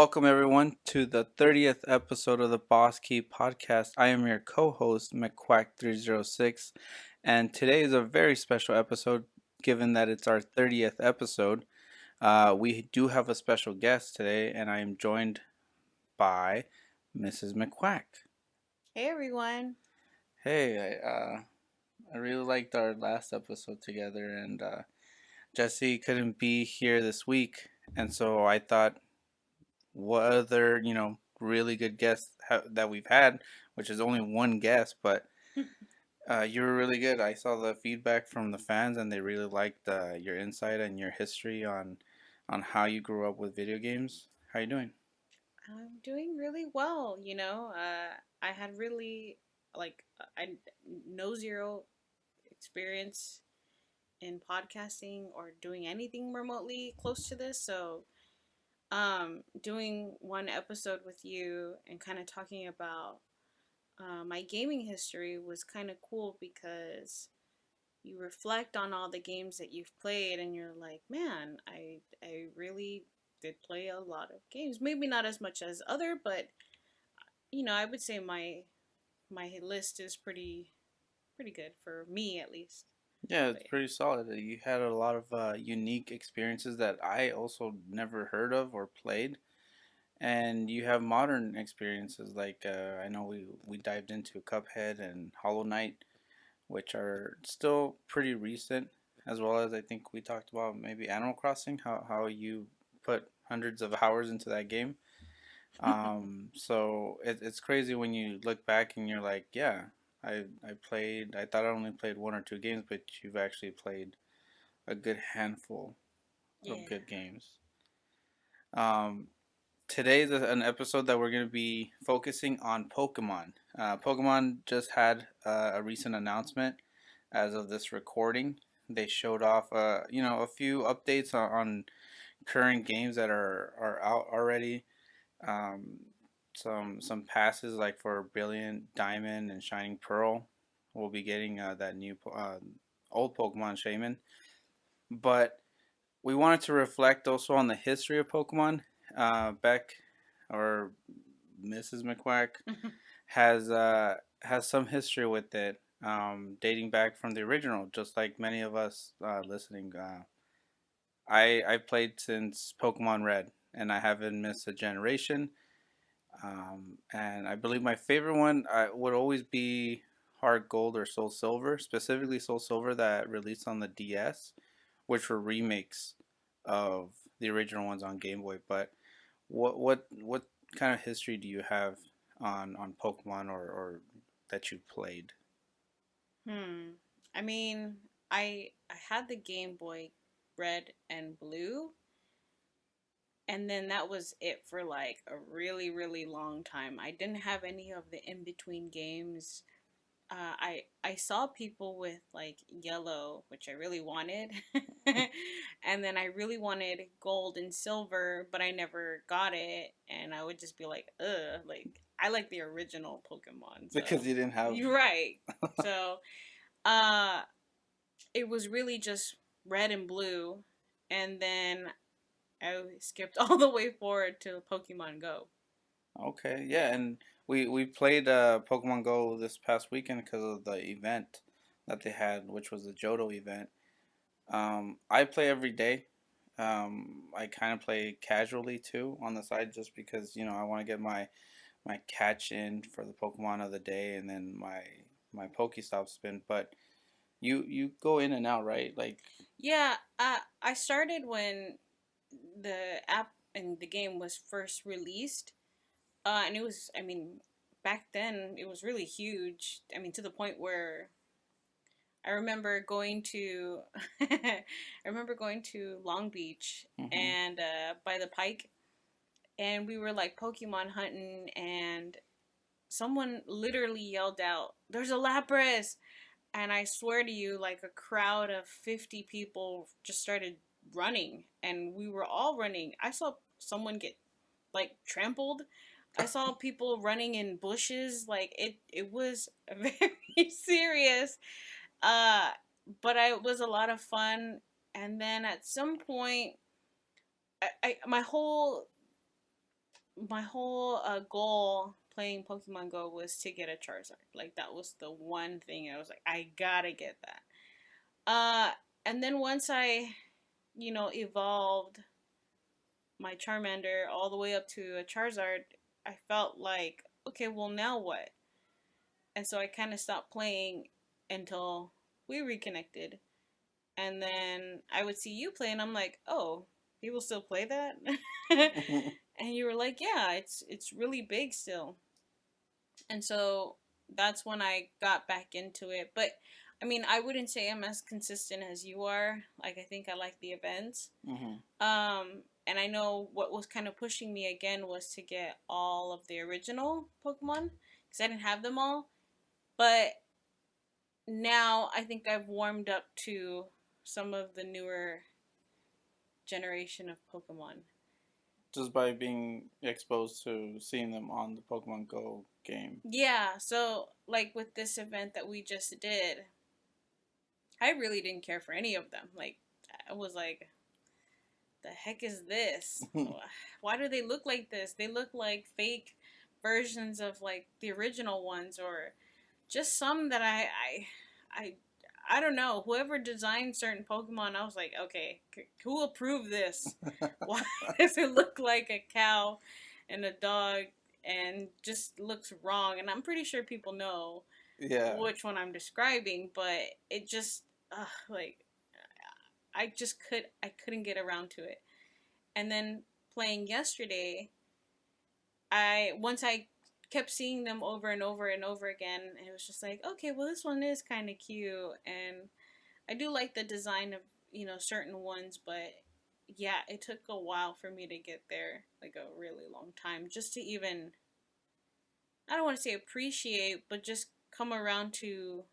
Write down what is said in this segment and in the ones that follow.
Welcome, everyone, to the 30th episode of the Boss Key podcast. I am your co host, McQuack306, and today is a very special episode given that it's our 30th episode. We do have a special guest today, and I am joined by Mrs. McQuack. Hey everyone. Hey, I really liked our last episode together, and Jesse couldn't be here this week, and so I thought what other really good guests that we've had, which is only one guest, but you were really good. I saw the feedback from the fans, and they really liked your insight and your history on how you grew up with video games. How you doing? I'm doing really well, I had really I no zero experience in podcasting or doing anything remotely close to this, so doing one episode with you and kind of talking about my gaming history was kind of cool because you reflect on all the games that you've played and you're like, man, I really did play a lot of games. Maybe not as much as other, but I would say my list is pretty good for me at least. Yeah, it's But pretty solid. You had a lot of unique experiences that I also never heard of or played, and you have modern experiences like I know we dived into Cuphead and Hollow Knight, which are still pretty recent, as well as I think we talked about maybe Animal Crossing, how you put hundreds of hours into that game. So it's crazy when you look back and you're like, yeah, I played. I thought I only played one or two games, but you've actually played a good handful of yeah. good games. Um, Today's an episode that we're going to be focusing on Pokemon. Pokemon just had a recent announcement as of this recording. They showed off, a few updates on current games that are out already. Um, some passes like for Brilliant Diamond and Shining Pearl. We'll be getting that new old Pokemon Shaman, but we wanted to reflect also on the history of Pokemon. Beck or Mrs. McQuack has some history with it, dating back from the original. Just like many of us listening, I played since Pokemon Red, and I haven't missed a generation. And I believe my favorite one would always be Heart Gold or Soul Silver, specifically Soul Silver that released on the DS, which were remakes of the original ones on Game Boy. But what kind of history do you have on Pokemon or that you played? Hmm. I mean, I had the Game Boy Red and Blue, and then that was it for like a really long time. I didn't have any of the in between games. I saw people with like yellow, which I really wanted, and then I really wanted gold and silver, but I never got it, and I would just be like, ugh, like I like the original Pokemon, Because so you didn't have. you're right. So, uh, it was really just red and blue, and then I skipped all the way forward to Pokemon Go. Okay, yeah, Yeah. and we played Pokemon Go this past weekend because of the event that they had, which was the Johto event. I play every day. I kind of play casually too on the side, just because I want to get my catch in for the Pokemon of the day, and then my Pokestop spin. But you go in and out, right? Like, Yeah, I started when the app and the game was first released. And it was, I mean, back then it was really huge. I mean, to the point where I remember going to, I remember going to Long Beach hmm and by the Pike, and we were like Pokemon hunting, and someone literally yelled out, "There's a Lapras!" And I swear to you, like a crowd of 50 people just started running, and we were all running. I saw someone get like trampled. I saw people running in bushes. Like it was very serious. Uh, but it was a lot of fun. And then at some point, I my whole my whole goal playing Pokemon Go was to get a Charizard. Like that was the one thing I was like, I gotta get that. Uh, and then once I, evolved my Charmander all the way up to a Charizard, I felt like, okay, well now what? And so I kind of stopped playing until we reconnected. And then I would see you play, and I'm like, oh, people still play that? And you were like, yeah, it's really big still. And so that's when I got back into it. But I mean, I wouldn't say I'm as consistent as you are. Like I think I like the events. Hmm. And I know what was kind of pushing me again was to get all of the original Pokemon because I didn't have them all. But now I think I've warmed up to some of the newer generation of Pokemon. Just by being exposed to seeing them on the Pokemon Go game. Yeah, so like with this event that we just did, I really didn't care for any of them. Like I was like, the heck is this? Why do they look like this? They look like fake versions of like the original ones or just some that I I don't know. Whoever designed certain Pokemon, I was like, okay, who approved this? Why does it look like a cow and a dog and just looks wrong? And I'm pretty sure people know Yeah. which one I'm describing, but it just like I couldn't get around to it. And then playing yesterday, I once I kept seeing them over and over and over again, and it was just like, okay, well this one is kind of cute, and I do like the design of certain ones, but yeah, it took a while for me to get there, like a really long time, just to even I don't want to say appreciate, but just come around to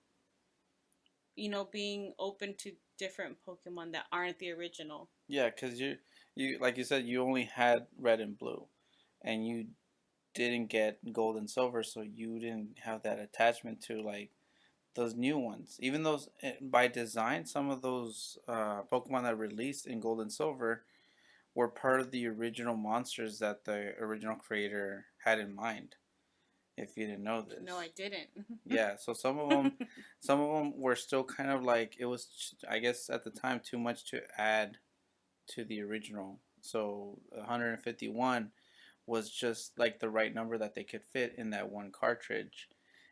being open to different Pokemon that aren't the original. Yeah, because you like you said, you only had red and blue, and you didn't get gold and silver, so you didn't have that attachment to like those new ones. Even those by design, some of those Pokemon that released in gold and silver were part of the original monsters that the original creator had in mind. If you didn't know No, I this, didn't. yeah. So some of them were still kind of like it was. I guess at the time too much to add to the original. So 151 was just like the right number that they could fit in that one cartridge.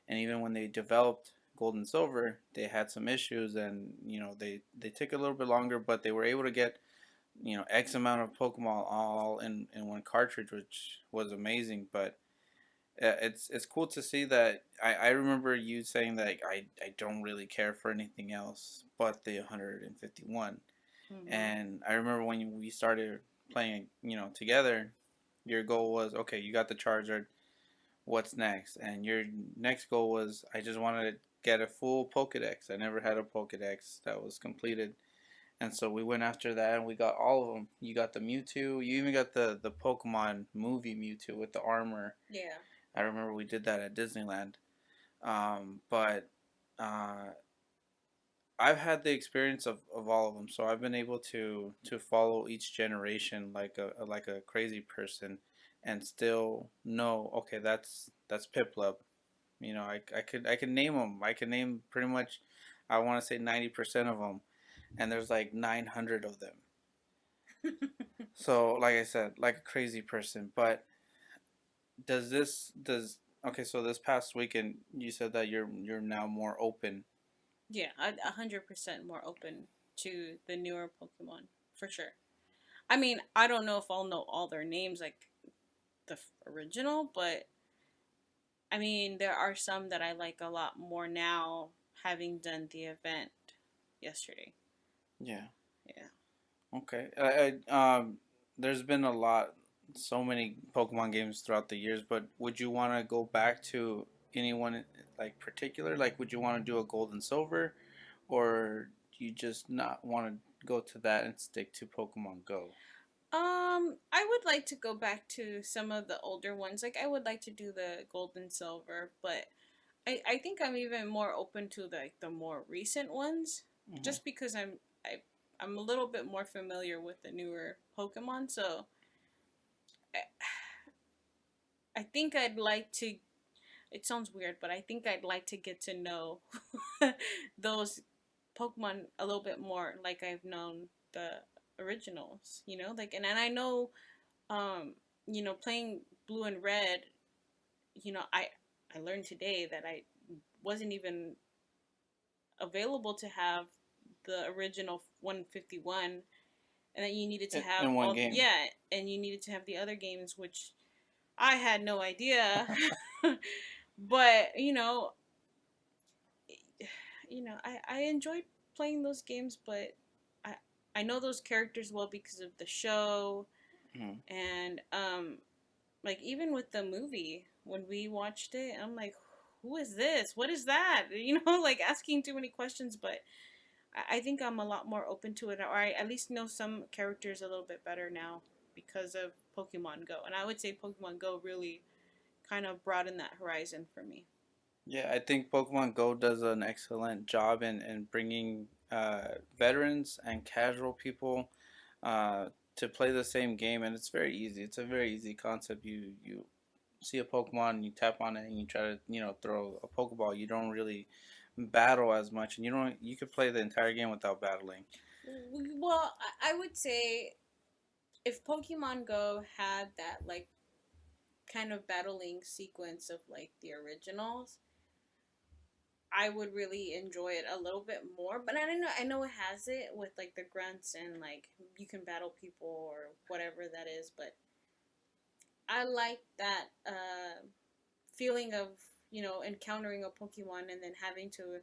And even when they developed gold and silver, they had some issues, and they took a little bit longer, but they were able to get X amount of Pokemon all in one cartridge, which was amazing. But it's cool to see that. I remember you saying that I don't really care for anything else but the 151. Mm-hmm. And I remember when we started playing, together, your goal was, okay, you got the Charizard. What's next? And your next goal was, I just wanted to get a full Pokedex. I never had a Pokedex that was completed. And so we went after that and we got all of them. You got the Mewtwo. You even got the Pokemon movie Mewtwo with the armor. Yeah. I remember we did that at Disneyland. But uh, I've had the experience of all of them, so I've been able to follow each generation like a crazy person, and still know, okay, that's Piplup. I could name them. I can name pretty much. I want to say 90% of them, and there's like 900 of them. So like I said, like a crazy person. But does okay? So this past weekend, you said that you're now more open. Yeah, 100% more open to the newer Pokemon for sure. I mean, I don't know if I'll know all their names like the original, but I mean, there are some that I like a lot more now, having done the event yesterday. Yeah. Yeah. Okay. There's been a lot, so many Pokemon games throughout the years, but would you want to go back to anyone like particular? Like, would you want to do a Gold and Silver, or do you just not want to go to that and stick to Pokemon Go? I would like to go back to some of the older ones. Like, I would like to do the gold and silver, but I think I'm even more open to the more recent ones, Hmm. just because I'm a little bit more familiar with the newer Pokemon. So I think I'd like to. It sounds weird, but I think I'd like to get to know those Pokemon a little bit more, like I've known the originals. Like, and I know, um, playing Blue and Red. I learned today that I wasn't even available to have the original 151, and that you needed to have in one all, game. yeah, and you needed to have the other games, which I had no idea. But I enjoyed playing those games, but I I know those characters well because of the show, Mhm. and like even with the movie when we watched it, I'm like, who is this? What is that? Like asking too many questions, but I think I'm a lot more open to it, or I at least know some characters a little bit better now because of Pokemon Go, and I would say Pokemon Go really kind of broadened that horizon for me. Yeah, I think Pokemon Go does an excellent job in bringing veterans and casual people uh, to play the same game, and it's very easy. It's a very easy concept. You see a Pokemon, you tap on it, and you try to throw a Pokeball. You don't really battle as much, and you could play the entire game without battling. Well, I would say if Pokemon Go had that like kind of battling sequence of like the originals, I would really enjoy it a little bit more. But I know it has it with like the grunts and like you can battle people or whatever that is. But I like that feeling of encountering a Pokemon and then having to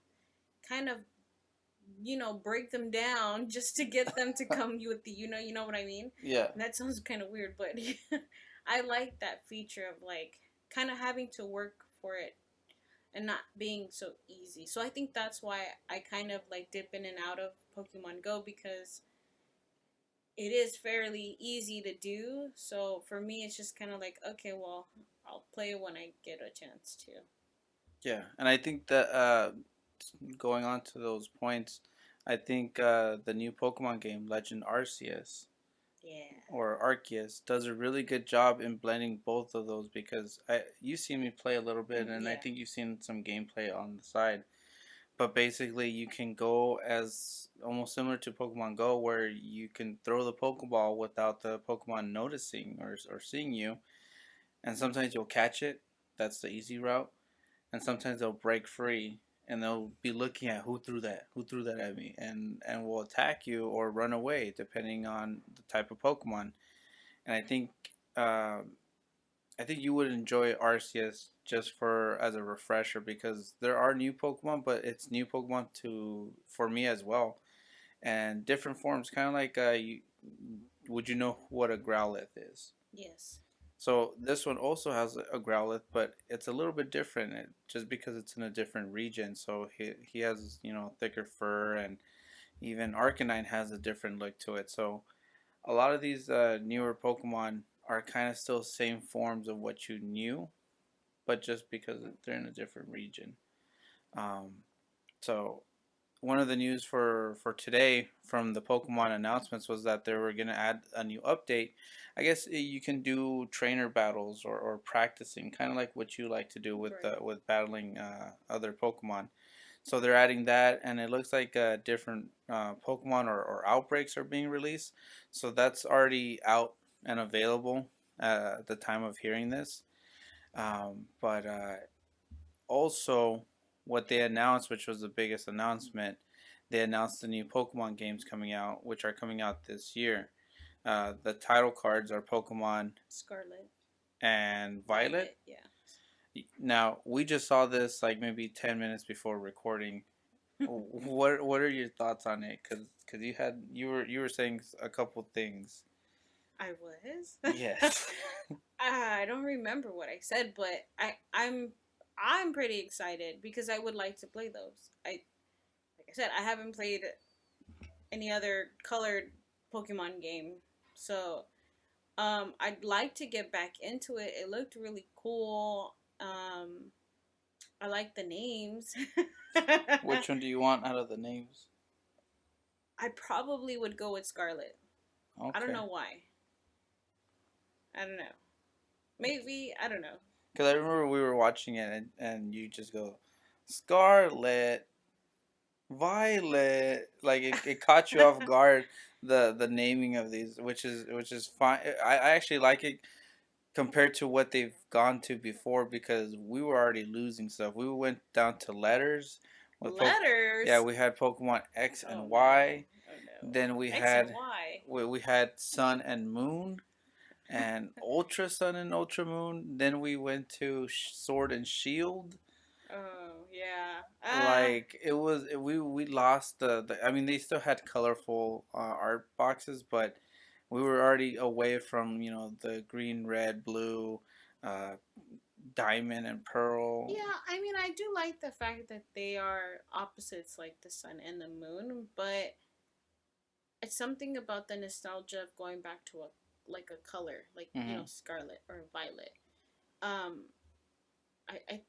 kind of break them down just to get them to come with the you know what I mean. Yeah, And that sounds kind of weird, but I like that feature of like kind of having to work for it and not being so easy. So I think that's why I kind of like dip in and out of Pokemon Go, because it is fairly easy to do. So for me, it's just kind of like, okay, well, I'll play it when I get a chance to. yeah, and I think that going on to those points, I think the new Pokemon game, Legend Arceus, Yeah. or Arceus does a really good job in blending both of those because you see me play a little bit and I Yeah. think you've seen some gameplay on the side. But basically, you can go as almost similar to Pokemon Go, where you can throw the Pokeball without the Pokemon noticing or seeing you, and sometimes you'll catch it. That's the easy route, and sometimes they'll break free and they'll be looking at who threw that at me, and will attack you or run away depending on the type of Pokemon. And uh, I think you would enjoy Arceus just for as a refresher because there are new Pokemon, but it's new Pokemon to for me as well, and different forms. Kind of like would you know what a Growlithe is? Yes. So this one also has a Growlithe, but it's a little bit different just because it's in a different region. So he has thicker fur, and even Arcanine has a different look to it. So a lot of these newer Pokemon are kind of still same forms of what you knew, but just because they're in a different region. Um, so one of the news for today from the Pokemon announcements was that they were going to add a new update. I guess you can do trainer battles or practicing, kind of like what you like to do Right. with battling other Pokemon. So they're adding that, and it looks like different Pokemon or outbreaks are being released. So that's already out and available at the time of hearing this. But also, what they announced, which was the biggest announcement, they announced the new Pokemon games coming out, which are coming out this year. The title cards are Pokemon Scarlet. and Violet. Violet. Yeah. Now we just saw this like maybe 10 minutes before recording. What are your thoughts on it? Cause you were saying a couple things. I was. Yes. I don't remember what I said, but I'm pretty excited because I would like to play those. Like I said, I haven't played any other colored Pokemon game, so I'd like to get back into it. It looked really cool. I like the names. Which one do you want out of the names? I probably would go with Scarlet. I don't Okay. know why. I don't know. Maybe, I don't know. Because I remember we were watching it and you just go, Scarlet, Violet. Like it caught you off guard the naming of these, which is fine. I actually like it compared to what they've gone to before because we were already losing stuff. We went down to letters with yeah, Letters. we had Pokemon X Oh and no. Y. Oh no. Then X and Y. we had Sun and Moon and Ultra Sun and Ultra Moon. Then we went to Sword and Shield. Oh yeah. Like it was we lost the I mean they still had colorful art boxes, but we were already away from the green, red, blue, uh, diamond and pearl. Yeah, I mean, I do like the fact that they are opposites like the sun and the moon, but it's something about the nostalgia of going back to a like a color, like Hmm. scarlet or violet. Um, I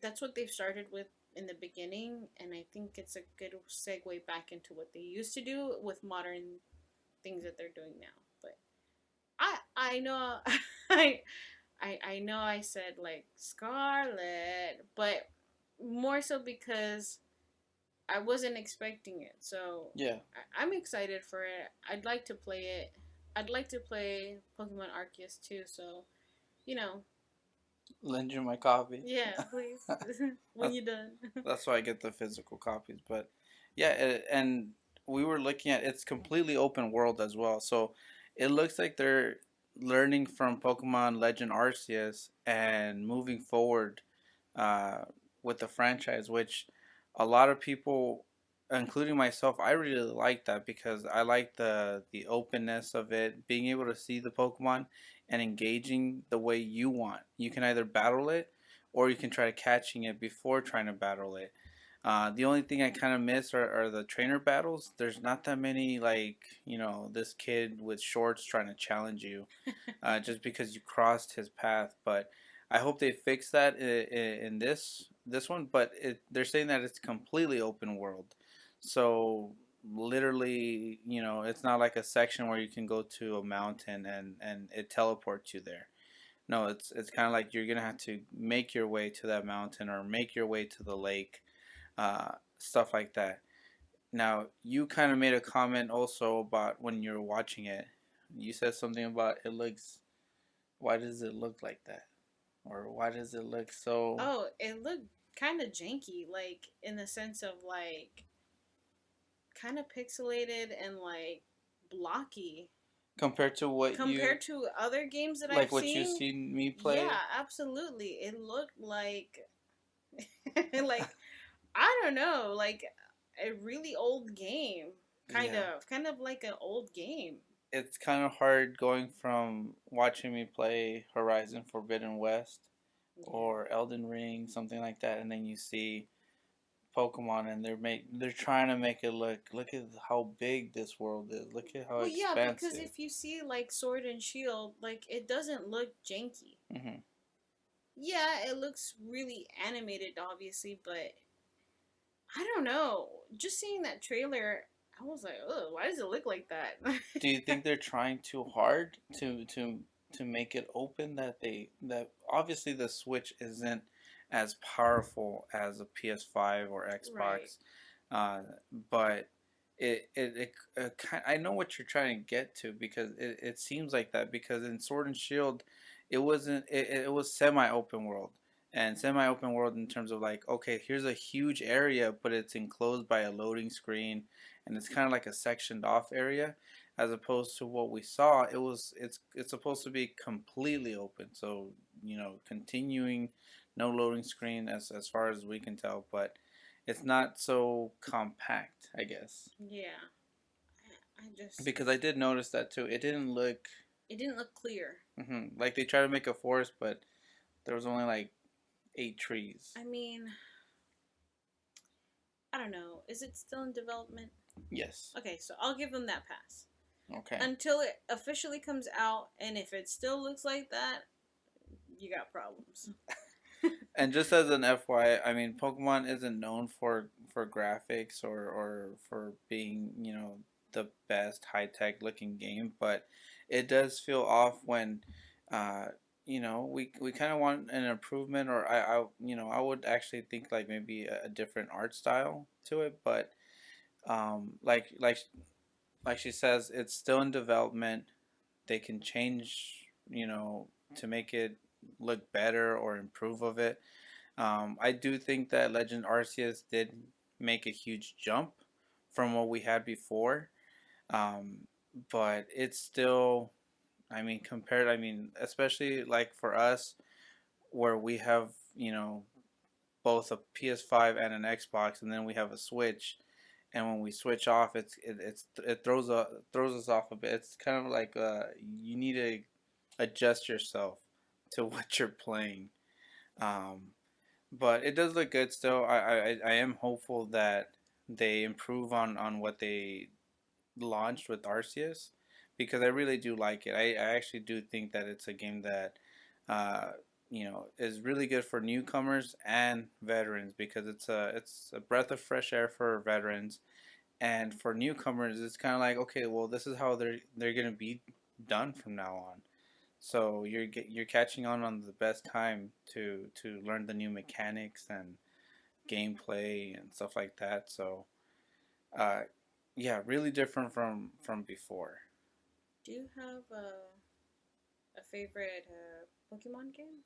that's what they've started with in the beginning, and I think it's a good segue back into what they used to do with modern things that they're doing now. But I know I I know I said like Scarlet, but more so because I wasn't expecting it. So Yeah, I'm excited for it. I'd like to play it. I'd like to play Pokemon Arceus too. So you know, lend you my copy. yeah, please when you're done. That's why I get the physical copies. But yeah, and we were looking at it's completely open world as well. So it looks like they're learning from Pokemon Legend Arceus and moving forward uh, with the franchise, which a lot of people, including myself, I really like that because I like the openness of it, being able to see the Pokemon and engaging the way you want. You can either battle it or you can try catching it before trying to battle it. The only thing I kind of miss are the trainer battles. There's not that many, like, this kid with shorts trying to challenge you just because you crossed his path. But I hope they fix that in this one. But they're saying that it's completely open world, so literally, it's not like a section where you can go to a mountain and it teleports you there. No, it's kind of like you're gonna have to make your way to that mountain or make your way to the lake, stuff like that. Now, you kind of made a comment also about when you were watching it. You said something about it looks. Why does it look like that? Or why does it look so Oh, it looked kind of janky, like in the sense of like kind of pixelated and like blocky compared to what you compared to other games that I've like what you seen. seen me Yeah, play? absolutely. It looked like like I don't know, like a really old game. Yeah. Kind of like an old game. It's kind of hard going from watching me play Horizon Forbidden West Yeah. or Elden Ring, something like that, and then you see Pokemon and they're trying to make it look at how big this world is. Look at how Well, yeah, because expansive. if you see like Sword and Shield, like it doesn't look janky. Hmm. Yeah, it looks really animated, obviously, but I don't know. Just seeing that trailer, I was like, oh, why does it look like Do you that? think they're trying too hard to make it open that obviously the Switch isn't as powerful as a PS5 or Right. Xbox, uh, but I know what you're trying to get to because it seems like that because in Sword and Shield, it wasn't it was semi open world and semi open world in terms of like okay here's a huge area but it's enclosed by a loading screen and it's kind of like a sectioned off area as opposed to what we saw it's supposed to be completely open so continuing no loading screen as far as we can tell but it's not so compact I guess Yeah. I just because I did notice that too it didn't look it didn't look clear. like they tried to make a forest but there was only like 8 trees. I mean, I don't know. Is it still in development? Yes. Okay, so I'll give them that pass. Okay. Until it officially comes out, and if it still looks like that, you got problems. And just as an FYI, I mean, Pokemon isn't known for graphics or for being the best high tech looking game, but it does feel off when uh, we kind of want an improvement, or I would actually think like maybe a different art style to it, but like she says, it's still in development. They can change, to make it look better or improve of it. I do think that Legend Arceus did make a huge jump from what we had before, um, but it's still, I mean, compared, I mean, especially like for us, where we have, both a PS5 and an Xbox, and then we have a Switch. And when we switch off, it throws us off a bit. It's kind of like you need to adjust yourself to what you're playing. Um, but it does look good still. I am hopeful that they improve on what they launched with Arceus, because I really do like it. I actually do think that it's a game that uh, is really good for newcomers and veterans, because it's a breath of fresh air for veterans, and for newcomers it's kind of like, okay, well, this is how they're gonna be done from now on. So you're catching on the best time to learn the new mechanics and gameplay and stuff like that. So uh, yeah, really different from before. Do you have a favorite Pokemon game?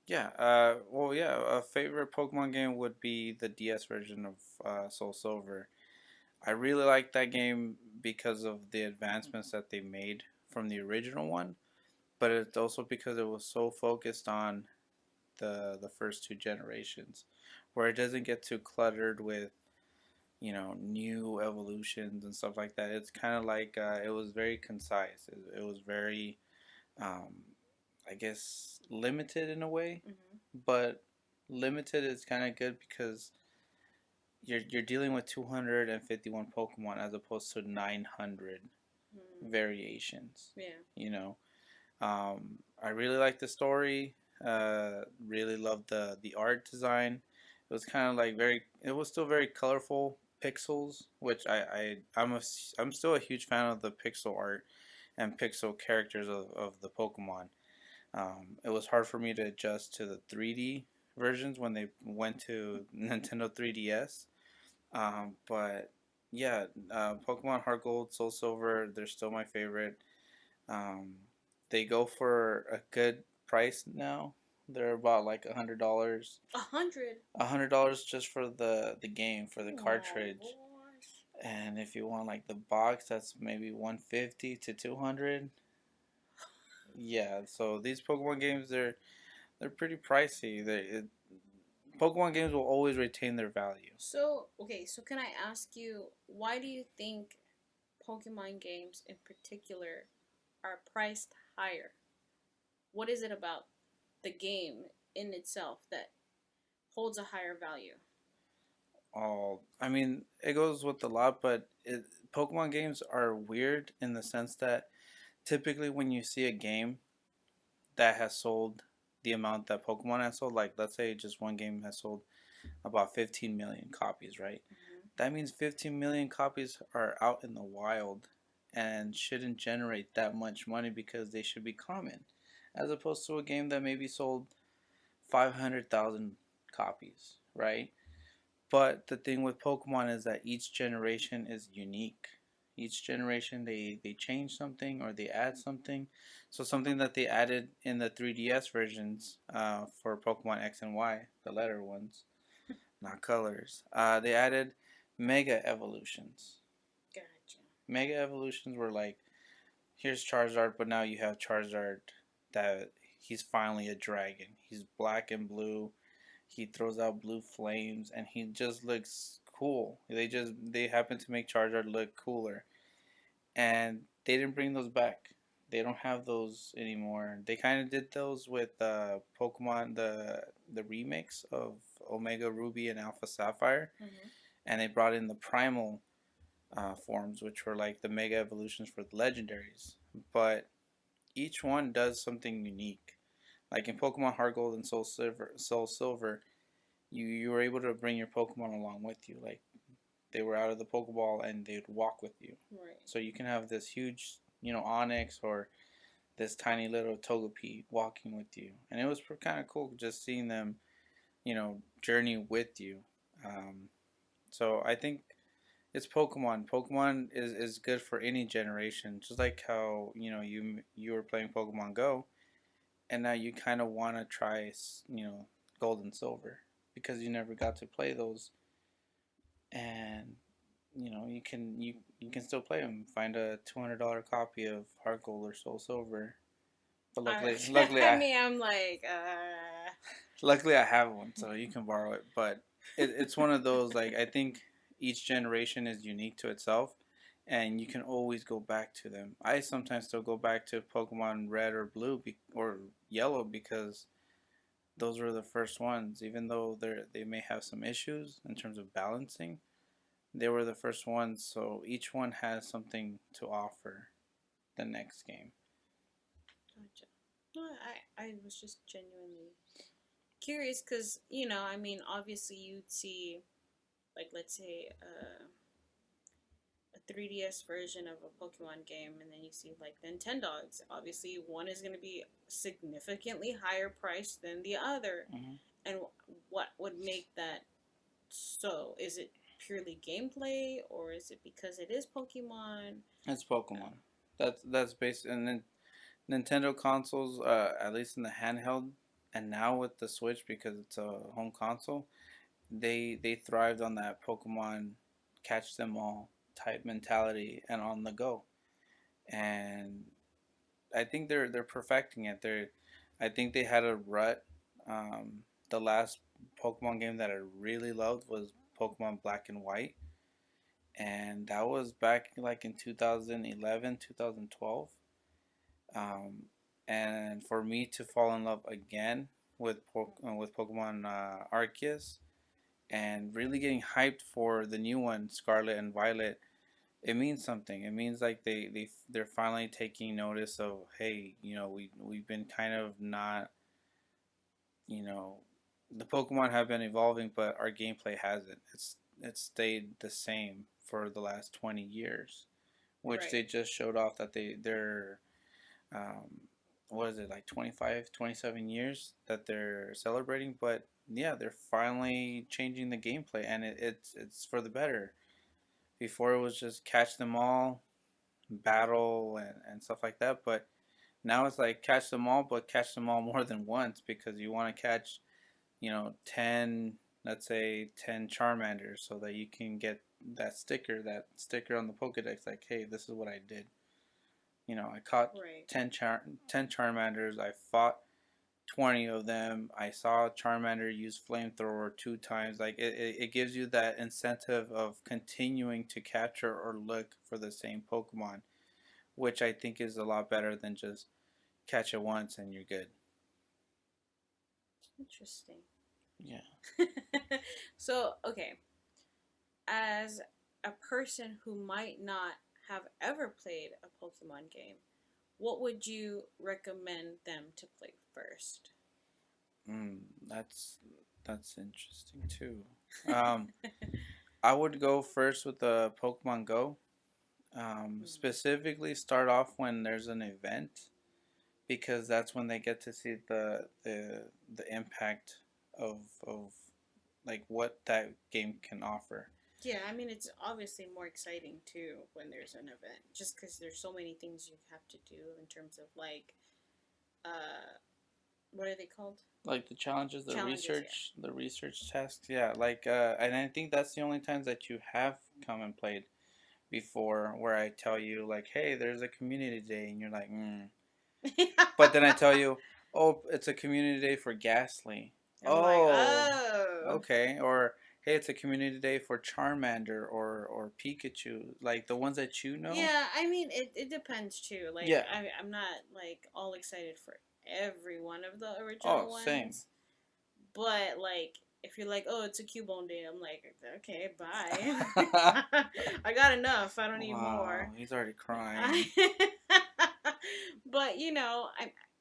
Yeah, well, yeah, a favorite Pokemon game would be the DS version of Soul Silver. I really like that game because of the advancements that they made from the original one, but it's also because it was so focused on the first two generations, where it doesn't get too cluttered with new evolutions and stuff like that. It's kind of like it was very concise. It was very, um, I guess, limited in a way, Mm-hmm. but limited is kind of good because you're dealing with 251 Pokemon as opposed to 900 Mm. variations. Yeah. You know, I really like the story. Really loved the art design. It was kind of like very. It was still very colorful pixels, which I'm still a huge fan of the pixel art and pixel characters of the Pokemon. It was hard for me to adjust to the 3D versions when they went to Nintendo 3DS. But yeah, Pokemon Heart Gold, Soul Silver, they're still my favorite. Um, they go for a good price now. They're about like $100. 100. $100 just for the game, for the Oh cartridge. gosh. And if you want like the box, that's maybe 150 to 200. Yeah, so these Pokemon games, they're pretty pricey. Pokemon games will always retain their value. So okay, so can I ask you, why do you think Pokemon games in particular are priced higher? What is it about the game in itself that holds a higher value? All I mean, it goes with a lot, but Pokemon games are weird in the sense that typically when you see a game that has sold the amount that Pokemon has sold, like let's say just one game has sold about 15 million copies, right? Mm-hmm. That means 15 million copies are out in the wild and shouldn't generate that much money because they should be common, as opposed to a game that maybe sold 500,000 copies, right? But the thing with Pokemon is that each generation is unique. Each generation they change something or they add something. So something that they added in the 3DS versions for Pokemon X and Y, the letter ones, not colors. They added Mega Evolutions. Gotcha. Mega Evolutions were like, here's Charizard, but now you have Charizard that he's finally a dragon. He's black and blue. He throws out blue flames, and he just looks cool. They happen to make Charizard look cooler, and they didn't bring those back. They don't have those anymore. They kind of did those with Pokemon, the remix of Omega Ruby and Alpha Sapphire, Mm-hmm. and they brought in the primal forms, which were like the Mega Evolutions for the legendaries. But each one does something unique. Like in Pokemon Heart Gold and Soul Silver, you were able to bring your Pokemon along with you. Like they were out of the Pokeball and they'd walk with you. Right. So you can have this huge, Onyx or this tiny little Togepi walking with you, and it was kind of cool just seeing them, journey with you. Um, so I think it's Pokemon. Pokemon is good for any generation, just like how you were playing Pokemon Go, and now you kind of want to try Gold and Silver because you never got to play those, and you can still play them. Find a $200 copy of Heart Gold or Soul Silver. But I mean, I'm like, luckily I have one, so you can borrow it. But it's one of those, like, I think each generation is unique to itself, and you can always go back to them. I sometimes still go back to Pokemon Red or Blue or Yellow because those were the first ones. Even though they may have some issues in terms of balancing, they were the first ones. So each one has something to offer the next game. gotcha. No, I was just genuinely curious because, I mean, obviously you'd see, like, let's say, a 3DS version of a Pokemon game, and then you see, like, Nintendogs. Obviously, one is going to be significantly higher priced than the other. Mm-hmm. And what would make that so? Is it purely gameplay, or is it because it is Pokemon? It's Pokemon. That's based, and then Nintendo consoles, at least in the handheld, and now with the Switch because it's a home console, they thrived on that Pokemon catch them all type mentality and on the go. And I think they're perfecting it. I think they had a rut. The last Pokemon game that I really loved was Pokemon Black and White, and that was back like in 2011, 2012. Um, and for me to fall in love again with Pokemon Arceus and really getting hyped for the new one, Scarlet and Violet, it means something. It means like they're finally taking notice of, hey, we've been kind of not, you know the Pokemon have been evolving, but our gameplay hasn't. It's stayed the same for the last 20 years, which Right. they just showed off that they're um, what is it, like 25, 27 years that they're celebrating. But yeah, they're finally changing the gameplay, and it's for the better. Before it was just catch them all, battle, and stuff like that. But now it's like catch them all, but catch them all more than once because you want to catch 10, let's say 10 Charmanders, so that you can get that sticker on the Pokedex, like, hey, this is what I did. I caught Right. 10 Charmanders. I fought 20 of them. I saw Charmander use Flamethrower 2 times. Like, it gives you that incentive of continuing to capture or look for the same Pokemon, which I think is a lot better than just catch it once and you're good. Interesting. Yeah. So, okay, as a person who might not have ever played a Pokemon game, what would you recommend them to play first? Mm, that's interesting too. Um, I would go first with the Pokemon Go. Specifically, start off when there's an event because that's when they get to see the impact of like what that game can offer. Yeah, I mean, it's obviously more exciting too when there's an event, just because there's so many things you have to do in terms of, like, uh, what are they called? Like the challenges, Challenges, yeah. the research tasks, yeah. Like, and I think that's the only times that you have come and played before, where I tell you like, hey, there's a community day, and you're like, but then I tell you, oh, it's a community day for Ghastly. I'm like, Oh, oh. okay. Or hey, it's a community day for Charmander or Pikachu, like the ones that you know. Yeah, I mean, it depends too. Like, Yeah. I'm not, like, all excited for every one of the Oh, original same. ones, but, like, if you're like, oh, it's a Cubone day, I'm like, okay, bye. I got enough. I don't need Wow, more. he's already crying. But,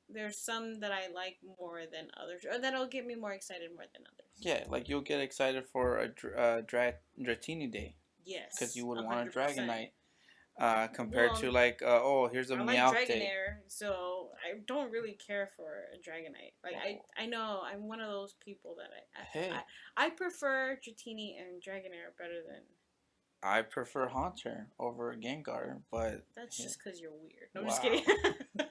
there's some that I like more than others, or that'll get me more excited more than others. Yeah, like you'll get excited for a Dratini day because Yes, you would want a 100%. Dragonite. compared to Well, like oh, here's a I like Meowth. Dragonair, so I don't really care for a Dragonite. Like Oh, I know I'm one of those people that hey, I prefer Dratini and Dragonair better than. I prefer Haunter over Gengar, but That's yeah, just because you're weird. No, I'm just kidding. wow.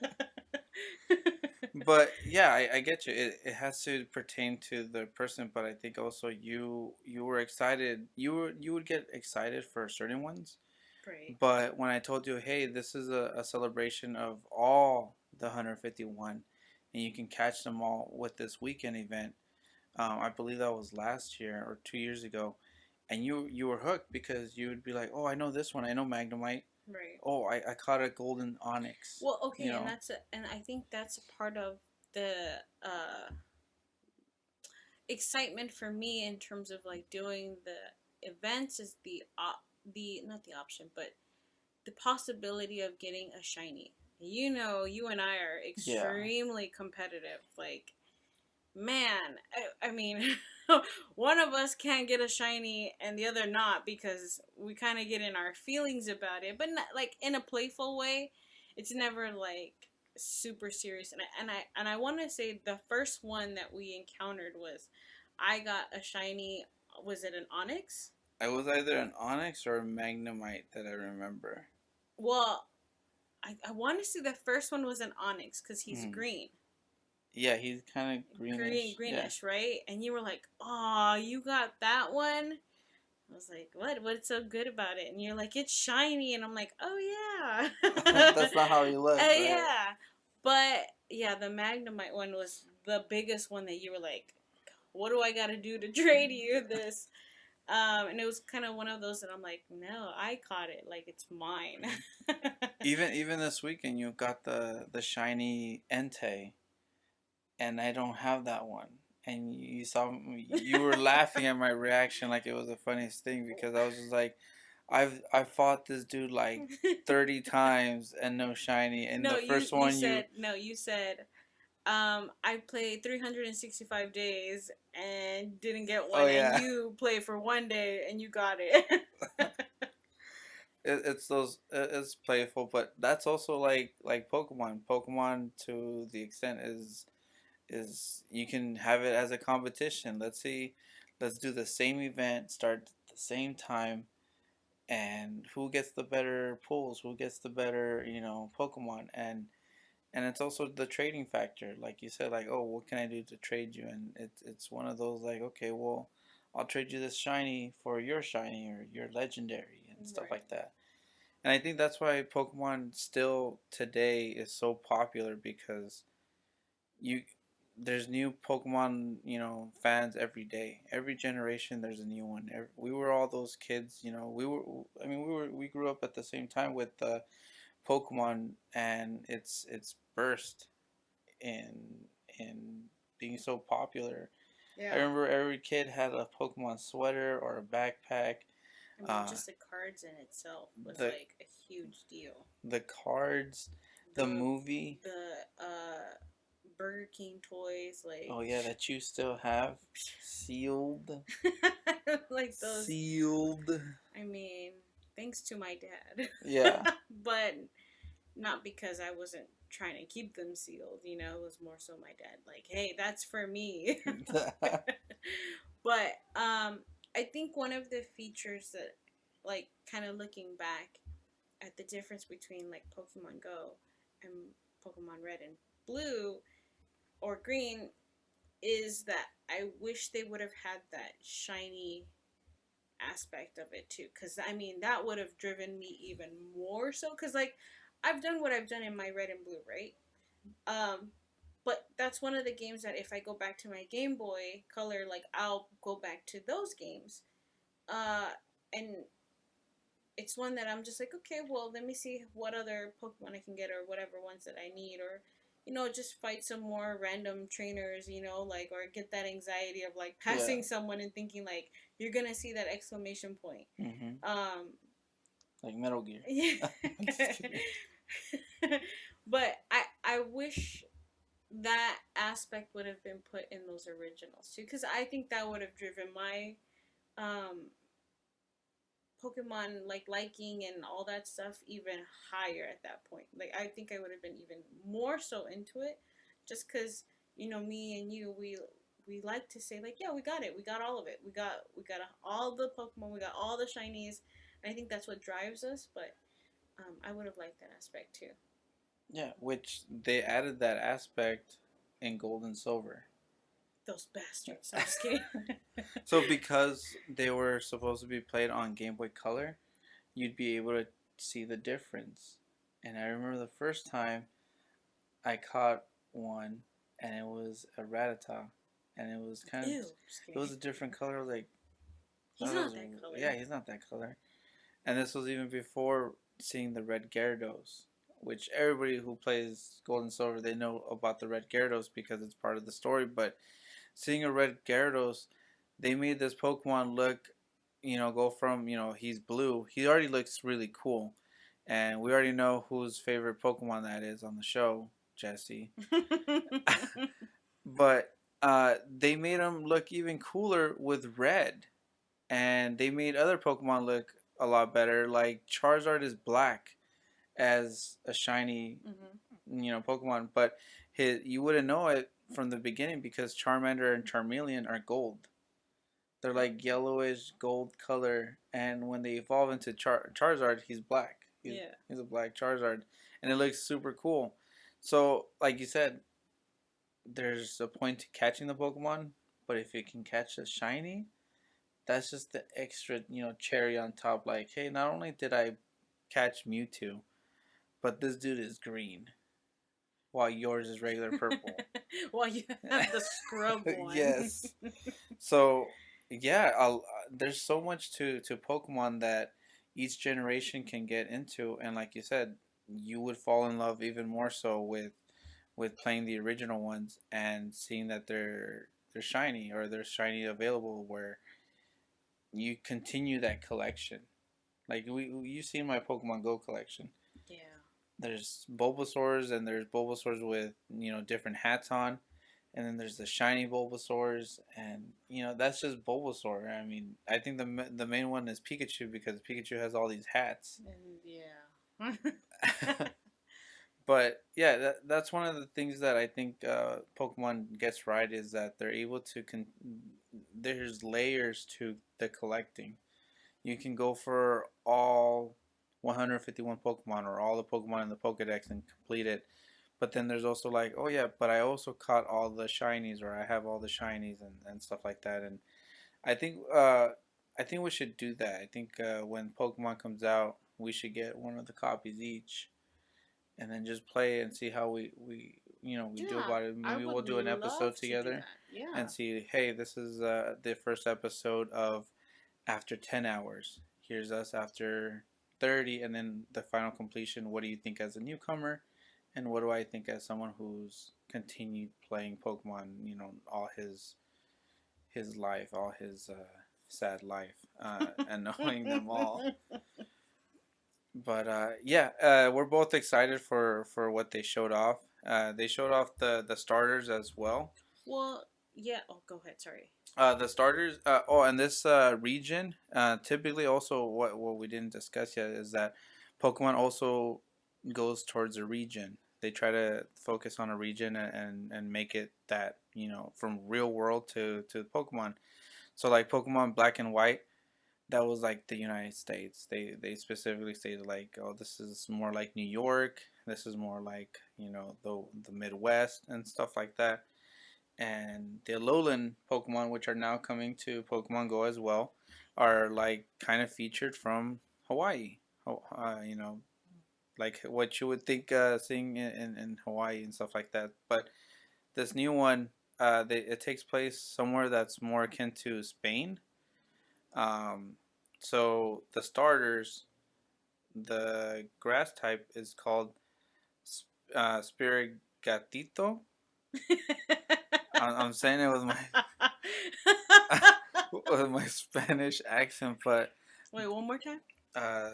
But yeah, I get you. It has to pertain to the person, but I think also you were excited. You would get excited for certain ones, Right. but when I told you, hey, this is a celebration of all the 151, and you can catch them all with this weekend event. I believe that was last year or 2 years ago, and you were hooked because you would be like, oh, I know this one. I know Magnemite. Right. Oh, I caught a golden onyx. Well, You okay, and know. and I think that's a part of the uh excitement for me in terms of like doing the events is the not the option, but the possibility of getting a shiny. You know, you and I are Yeah. extremely competitive. Like, man, I mean, one of us can't get a shiny and the other not because we kind of get in our feelings about it, but not like in a playful way. It's never like super serious. And I want to say the first one that we encountered was I got a shiny. Was it an onyx? I was either an onyx or a magnemite that I remember. Well, I want to say the first one was an onyx because he's Mm. green. Yeah, he's kind of greenish. Yeah. Greenish, right? And you were like, "Oh, you got that one." I was like, "What? What's so good about it?" And you're like, "It's shiny," and I'm like, "Oh yeah, That's not how he looks, right? yeah." But yeah, the Magnemite one was the biggest one that you were like, "What do I got to do to trade you this?" And it was kind of one of those that I'm like, "No, I caught it. Like it's mine." Even this weekend, you got the shiny Entei, and I don't have that one. And you saw you were laughing at my reaction like it was the funniest thing because I was just like, I fought this dude like 30 times and no shiny. And No, the first one you you said I played 365 days and didn't get oh one, and yeah. you played for 1 day and you got it. It's those it's playful, but that's also like Pokemon. Pokemon to the extent is you can have it as a competition. Let's see, let's do the same event, start at the same time, and who gets the better pulls, who gets the better Pokemon, and it's also the trading factor. Like you said, like, oh, what can I do to trade you? And it's one of those like, okay, well, I'll trade you this shiny for your shiny or your legendary and stuff Right. like that. And I think that's why Pokemon still today is so popular because you there's new Pokemon, fans every day. Every generation there's a new one. We were all those kids, we were I mean we grew up at the same time with Pokemon and it's burst in in being so popular. I Yeah. remember every kid had a Pokemon sweater or a backpack. I mean, Uh, just the cards in itself was the like a huge deal. the cards, the The movie. Burger King toys, like Oh yeah, that you still have sealed, like those. sealed. I mean, thanks to my dad, Yeah. but not because I wasn't trying to keep them sealed. It was more so my dad, like, hey, that's for me. But I think one of the features that, like, kind of looking back at the difference between like Pokemon Go and Pokemon Red and Blue or Green is that I wish they would have had that shiny aspect of it too, because I mean that would have driven me even more so, because like I've done what I've done in my Red and Blue, right? um but that's one of the games that if I go back to my Game Boy Color, like I'll go back to those games. And it's one that I'm just like, okay, well, let me see what other Pokemon I can get or whatever ones that I need, or just fight some more random trainers, like, or get that anxiety of like Yeah. passing someone and thinking like you're gonna see that exclamation point. Mhm. Um, Like Metal Gear. yeah. I'm just kidding. But I wish that aspect would have been put in those originals too, because I think that would have driven my um Pokemon like liking and all that stuff even higher at that point. Like I think I would have been even more so into it, just because me and you we like to say like, yeah, we got it, we got all of it, we got all the Pokemon, we got all the shinies. And I think that's what drives us. But I would have liked that aspect too. Yeah, which they added that aspect in Gold and Silver. Those bastards. I'm just kidding. So because they were supposed to be played on Game Boy Color, you'd be able to see the difference. And I remember the first time I caught one, and it was a Rattata, and it was kind of Ew. it was a different color. Like He's not that color. yeah, he's not that color. And this was even before seeing the red Gyarados, which everybody who plays Gold and Silver they know about the red Gyarados because it's part of the story. But seeing a red Gyarados, they made this Pokemon look, go from he's blue. He already looks really cool, and we already know whose favorite Pokemon that is on the show, Jesse. But they made him look even cooler with red, and they made other Pokemon look a lot better. Like Charizard is black as a shiny, Pokemon, but you wouldn't know it from the beginning because Charmander and Charmeleon are gold. They're like yellowish gold color, and when they evolve into Charizard, he's black. He's a black Charizard, and it looks super cool. So, like you said, there's a point to catching the Pokemon, but if you can catch a shiny, that's just the extra, cherry on top. Like, hey, not only did I catch Mewtwo, but this dude is green, while yours is regular purple. While you have the scrub one. Yes. So, yeah, there's so much to Pokemon that each generation can get into, and like you said, you would fall in love even more so with playing the original ones and seeing that they're shiny or they're shiny available where you continue that collection. Like you've seen my Pokemon Go collection. Yeah. There's Bulbasaurs and there's Bulbasaurs with different hats on, and then there's the shiny Bulbasaurs, and that's just Bulbasaur. I mean, I think the main one is Pikachu because Pikachu has all these hats. And yeah. But yeah, that's one of the things that I think Pokemon gets right is that they're able to there's layers to the collecting. You can go for all 151 Pokemon or all the Pokemon in the Pokedex and complete it. But then there's also like, oh yeah, but I also caught all the shinies or I have all the shinies and stuff like that. And I think we should do that. I think when Pokemon comes out, we should get one of the copies each and then just play and see how we do about it. Maybe we'll do an episode together and see, hey, this is the first episode of after 10 hours. Here's us after 30, and then the final completion. What do you think as a newcomer? And what do I think as someone who's continued playing Pokemon, all his life, all his sad life, and knowing them all. But yeah, we're both excited for what they showed off. They showed off the starters as well. Well, yeah. Oh, go ahead. Sorry. The starters. And this region. Typically, also what we didn't discuss yet is that Pokemon also goes towards a region. They try to focus on a region and make it that from real world to Pokemon. So like Pokemon Black and White, that was like the United States. They specifically stated like, oh, this is more like New York. This is more like the Midwest and stuff like that. And the Lowland Pokemon, which are now coming to Pokemon Go as well, are like kind of featured from Hawaii. Like what you would think seeing in Hawaii and stuff like that. But this new one, it takes place somewhere that's more akin to Spain. So the starters, the grass type is called Spirit Gatito. I'm saying it with my with my Spanish accent, but wait, one more time.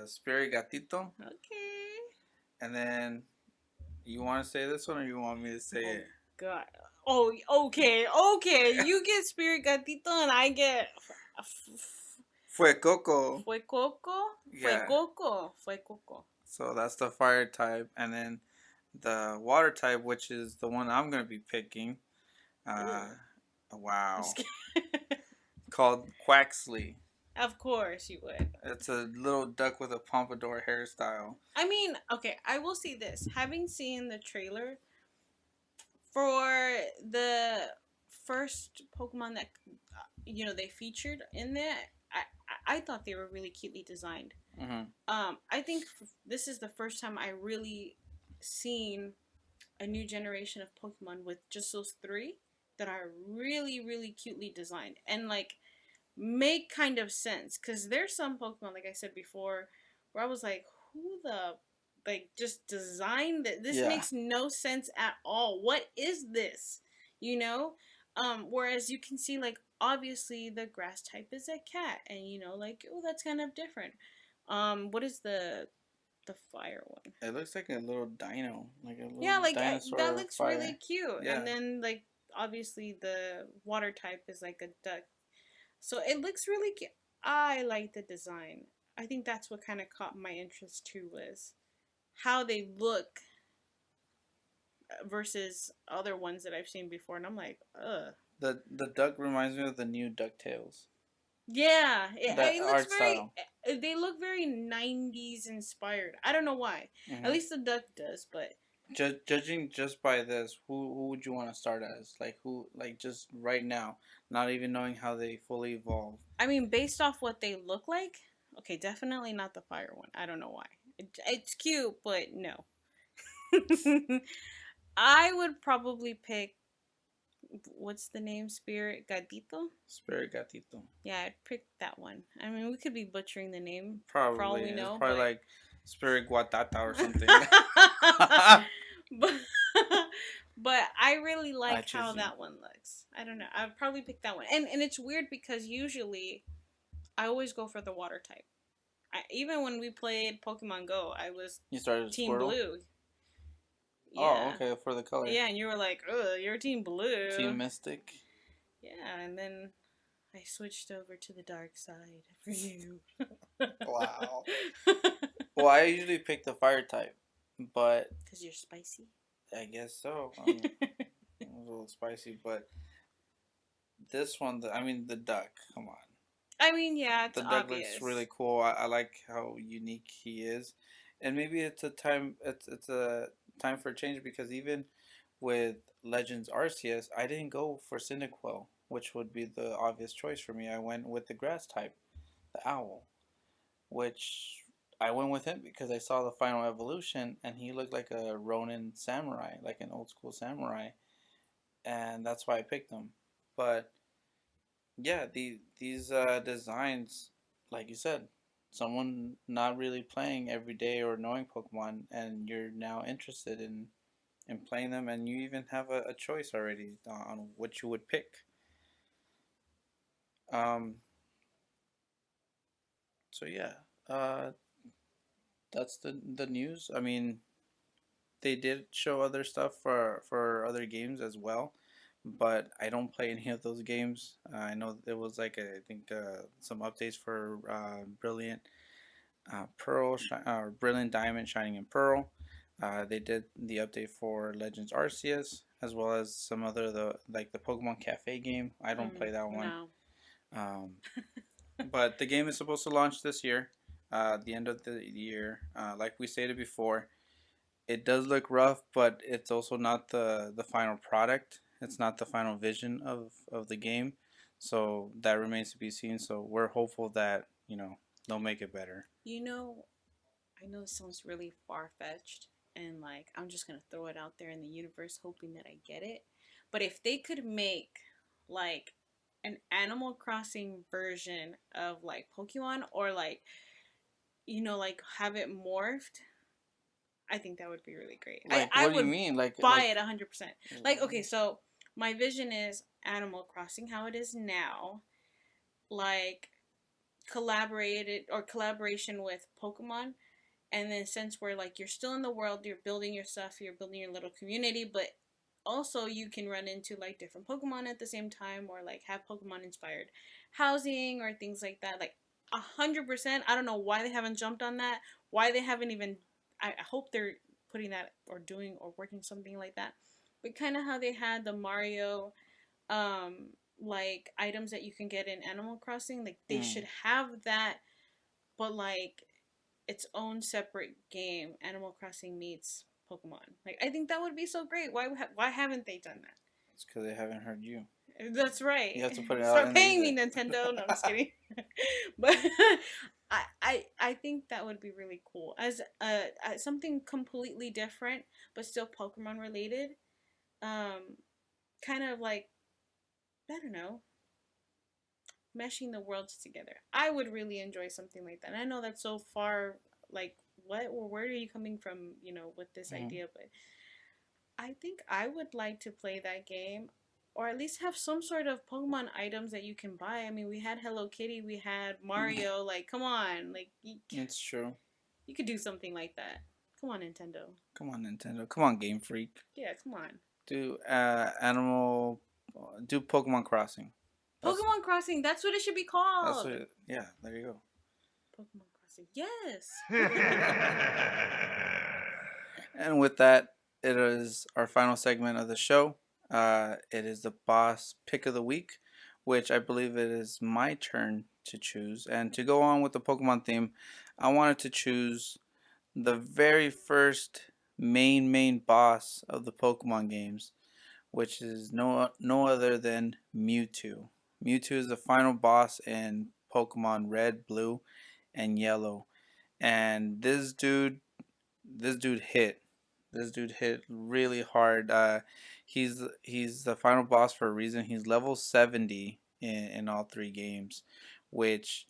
Spirit Gatito. Okay. And then you want to say this one, or you want me to say it? God. Oh, okay. You get Spirit Gatito, and I get Fue Coco. Fue Coco? Fue Yeah. Coco. Fue Coco. So that's the fire type, and then the water type, which is the one I'm gonna be picking. Uh, Ugh. I'm wow. scared. Called Quaxley. Of course you would. It's a little duck with a pompadour hairstyle. I mean, okay, I will say this. Having seen the trailer for the first Pokemon that they featured in there, I thought they were really cutely designed. Mm-hmm. I think this is the first time I really seen a new generation of Pokemon with just those three that are really, really cutely designed and like make kind of sense. Because there's some Pokemon, like I said before, where I was like, who the like just designed that? This Yeah. makes no sense at all. What is this? You know? Whereas you can see like obviously the grass type is a cat, and like oh that's kind of different. What is the fire one? It looks like a little dino, like a Yeah, little like that dinosaur looks really fire. cute. Yeah. And then like obviously the water type is like a duck. So it looks really cute. I like the design. I think that's what kind of caught my interest too was how they look versus other ones that I've seen before, and I'm like, ugh. The duck reminds me of the new DuckTales. Yeah, That it looks art very. style. They look very '90s inspired. I don't know why. At Mm-hmm. least the duck does, but Judging just by this, who would you want to start as? Like who? Like just right now, not even knowing how they fully evolve. I mean, based off what they look like, okay, definitely not the fire one. I don't know why. It's cute, but no. I would probably pick what's the name? Spirit Gatito? Spirit Gatito. Yeah, I'd pick that one. I mean, we could be butchering the name for all Probably. we It's know, probably but like Spirit Guatata or something. but but I really I like how choose you. that one looks. I don't know. I'd probably pick that one. And it's weird because usually I always go for the water type. Even when we played Pokemon Go, I was You started Team Squirtle? Blue. Oh, Yeah. okay, for the color. Yeah, and you were like, "Ugh, you're Team Team Blue." Mystic. Yeah, and then I switched over to the dark side for you. Wow. Well, I usually pick the fire type, but Because you're spicy. I guess so. It was a little spicy, but this one, I mean, the duck. Come on, I mean, yeah, it's the duck looks obvious. really cool. I like how unique he is, and maybe it's a time. It's a time for a change because even with Legends Arceus, I didn't go for Cyndaquil, which would be the obvious choice for me. I went with the grass type, the owl, which I went with him because I saw the final evolution and he looked like a Ronin samurai, like an old school samurai, and that's why I picked him. But yeah, these designs, like you said, someone not really playing every day or knowing Pokemon, and you're now interested in playing them, and you even have a choice already on what you would pick. Um, so yeah, uh, that's the news. I mean, they did show other stuff for other games as well, but I don't play any of those games. I know there was like I think some updates for Brilliant Pearl or Brilliant Diamond, Shining and Pearl. They did the update for Legends Arceus as well as some other the like the Pokemon Cafe game. I don't play that one. No. Um, but the game is supposed to launch this year, the end of the year. Like we stated before, it does look rough, but it's also not the final product. It's not the final vision of the game, so that remains to be seen. So we're hopeful that they'll make it better. You know, I know this sounds really far fetched, and like I'm just gonna throw it out there in the universe, hoping that I get it. But if they could make like an Animal Crossing version of like Pokemon, or like like have it morphed, I think that would be really great. Like, I what do you would mean? buy it 100%. Like, okay, so my vision is Animal Crossing how it is now, like collaborated or collaboration with Pokemon. And then since we're like you're still in the world, you're building your stuff, you're building your little community, but also you can run into like different Pokemon at the same time, or like have Pokemon inspired housing or things like that. Like 100%. I don't know why they haven't jumped on that. Why they haven't even. I hope they're putting that or doing or working something like that. But kind of how they had the Mario, like items that you can get in Animal Crossing. Like they Mm. should have that, but like its own separate game. Animal Crossing meets Pokemon. Like I think that would be so great. Why haven't they done that? It's because they haven't heard you. That's right. You have to put it out Start in the paying me, ether. Nintendo. No, I'm just kidding. But I think that would be really cool as something completely different, but still Pokemon related. Um, kind of like I don't know, meshing the worlds together. I would really enjoy something like that. And I know that's so far. Like, what or where are you coming from? You know, with this Mm. idea, but I think I would like to play that game or at least have some sort of Pokemon items that you can buy. I mean, we had Hello Kitty, we had Mario. Like, come on. Like, It's true. you could do something like that. Come on, Nintendo. Come on, Nintendo. Come on, Game Freak. Yeah, come on. Do animal. Do Pokemon Crossing. That's Pokemon Crossing, that's what it should be that's called. what. Yeah, there you go. Pokemon Crossing. Yes. And with that, it is our final segment of the show. It is the boss pick of the week, which I believe it is my turn to choose. And to go on with the Pokemon theme, I wanted to choose the very first main boss of the Pokemon games, which is no other than Mewtwo. Mewtwo is the final boss in Pokemon Red, Blue, and Yellow. And this dude hit. This dude hit really hard. He's the final boss for a reason. He's level 70 in all three games, which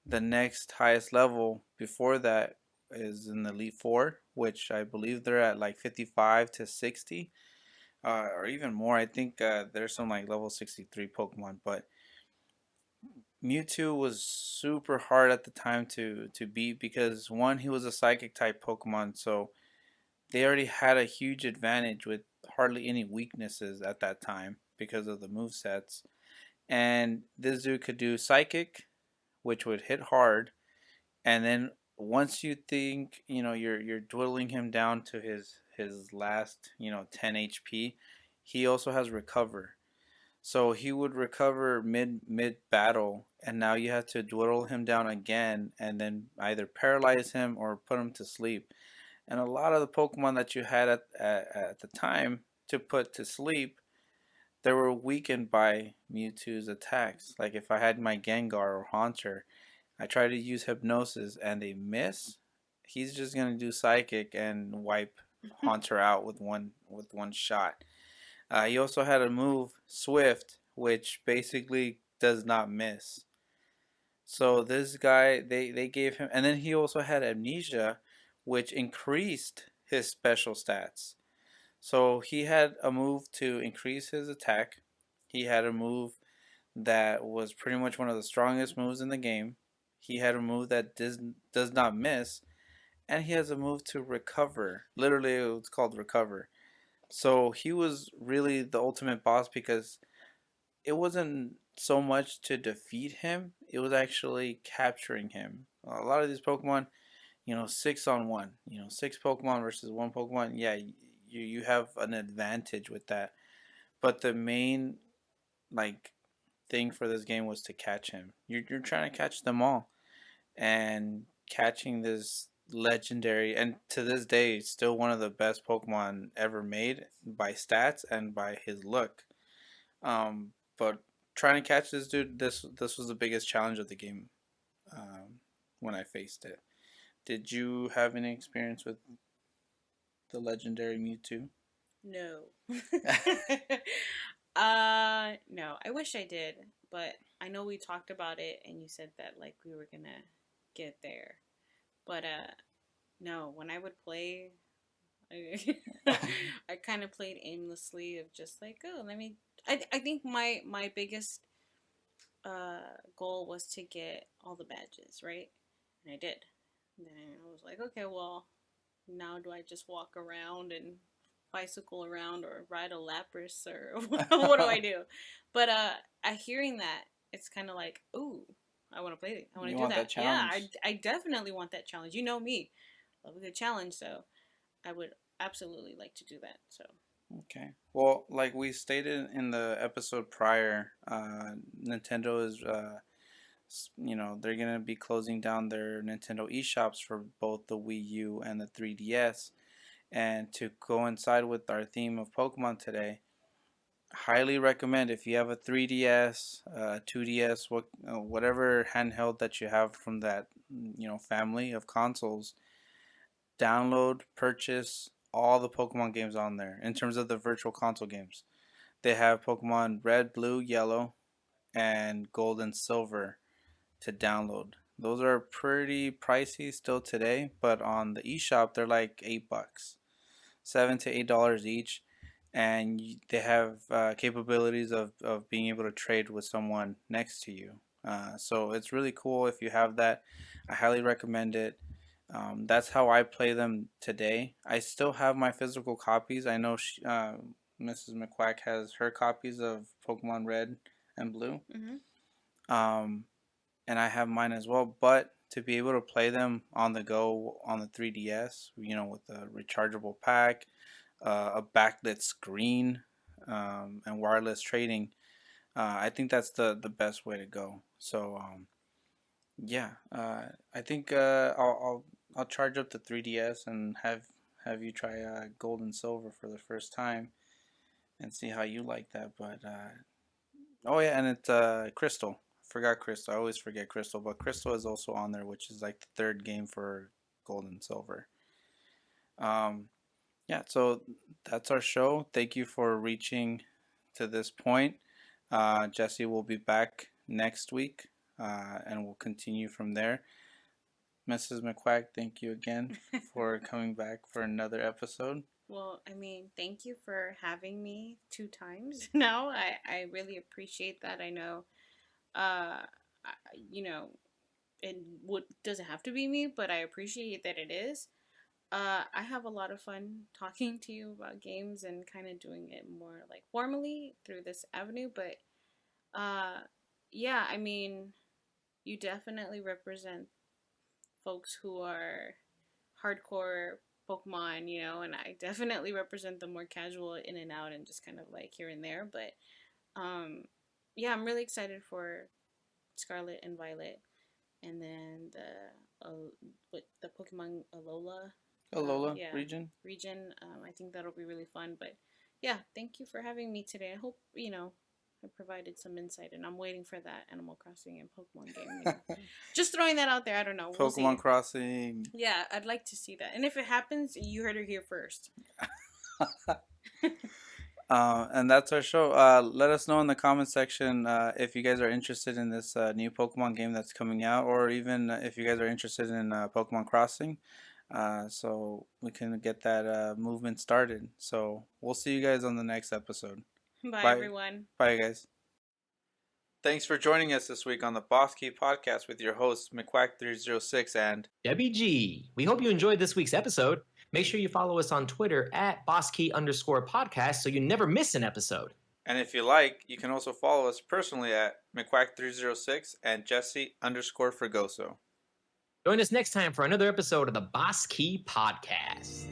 the next highest level before that is in the Elite Four, which I believe they're at like 55 to 60, or even more. I think there's some like level 63 Pokemon, but Mewtwo was super hard at the time to beat because one, he was a psychic type Pokemon, so they already had a huge advantage with hardly any weaknesses at that time because of the move sets. And this dude could do psychic, which would hit hard, and then once you think you're dwindling him down to his last 10 HP, he also has recover. So he would recover mid battle, and now you have to dwindle him down again, and then either paralyze him or put him to sleep. And a lot of the Pokemon that you had at the time to put to sleep, they were weakened by Mewtwo's attacks. Like if I had my Gengar or Haunter, I try to use Hypnosis and they miss, he's just gonna do Psychic and wipe Haunter out with one shot. He also had a move Swift, which basically does not miss. So this guy, they gave him, and then he also had Amnesia, which increased his special stats. So he had a move to increase his attack. He had a move that was pretty much one of the strongest moves in the game. He had a move that does not miss, and he has a move to recover. Literally, it's called recover. So he was really the ultimate boss because it wasn't so much to defeat him, it was actually capturing him. A lot of these Pokemon, 6 on 1, six Pokemon versus one Pokemon, yeah, you have an advantage with that. But the main like thing for this game was to catch him. You're trying to catch them all, and catching this legendary and to this day still one of the best Pokemon ever made by stats and by his look. But trying to catch this dude, this was the biggest challenge of the game when I faced it. Did you have any experience with the legendary Mewtwo? No. No. I wish I did, but I know we talked about it and you said that like we were gonna get there. But no, when I would play I, I kind of played aimlessly of just like, oh, let me I think my biggest goal was to get all the badges, right? And I did. And then I was like, okay, well, now do I just walk around and bicycle around or ride a Lapras or what do I do? But hearing that, it's kind of like, ooh, I want to play it. I want to You do want that. that Yeah, challenge? I definitely want that challenge. You know me, love a good challenge, so I would absolutely like to do that. So. Okay. Well, like we stated in the episode prior, Nintendo is, they're gonna be closing down their Nintendo eShops for both the Wii U and the 3DS. And to coincide with our theme of Pokemon today, highly recommend if you have a 3DS, 2DS, whatever handheld that you have from that family of consoles, download, purchase all the Pokemon games on there in terms of the virtual console games. They have Pokemon Red, Blue, Yellow, and Gold and Silver to download. Those are pretty pricey still today, but on the eShop they're like $8, $7 to $8 each, and they have capabilities of being able to trade with someone next to you. So it's really cool if you have that. I highly recommend it. That's how I play them today. I still have my physical copies. I know Mrs. McQuack has her copies of Pokemon Red and Blue. Mm-hmm. Um, and I have mine as well. But to be able to play them on the go on the 3DS, with a rechargeable pack, a backlit screen, and wireless trading, I think that's the best way to go. So yeah, I think I'll charge up the 3DS and have you try Gold and Silver for the first time and see how you like that. But oh yeah, and it's Crystal. Forgot Crystal. I always forget Crystal, but Crystal is also on there, which is like the third game for Gold and Silver. Um, yeah, so that's our show. Thank you for reaching to this point. Jesse will be back next week, and we'll continue from there. Mrs. McQuack, thank you again for coming back for another episode. Well, I mean, thank you for having me 2 times now. I really appreciate that. I know, you know, it doesn't have to be me, but I appreciate that it is. I have a lot of fun talking to you about games and kind of doing it more like formally through this avenue. But uh, yeah, I mean, you definitely represent folks who are hardcore Pokemon, and I definitely represent the more casual in and out and just kind of like here and there. But yeah, I'm really excited for Scarlet and Violet, and then the Pokemon Alola, Alola yeah, region. region. I think that'll be really fun. But yeah, thank you for having me today. I hope I provided some insight, and I'm waiting for that Animal Crossing and Pokemon game. Just throwing that out there. I don't know. We'll Pokemon see. Crossing. Yeah, I'd like to see that. And if it happens, you heard her here first. And that's our show. Let us know in the comment section if you guys are interested in this new Pokemon game that's coming out, or even if you guys are interested in Pokemon Crossing, so we can get that movement started. So we'll see you guys on the next episode. Bye, Bye. everyone. Bye, guys. Thanks for joining us this week on the Boss Key Podcast with your hosts, McQuack306 and Debbie G. We hope you enjoyed this week's episode. Make sure you follow us on Twitter at BossKey_podcast so you never miss an episode. And if you like, you can also follow us personally at McQuack306 and Jesse_Fregoso. Join us next time for another episode of the Boss Key Podcast.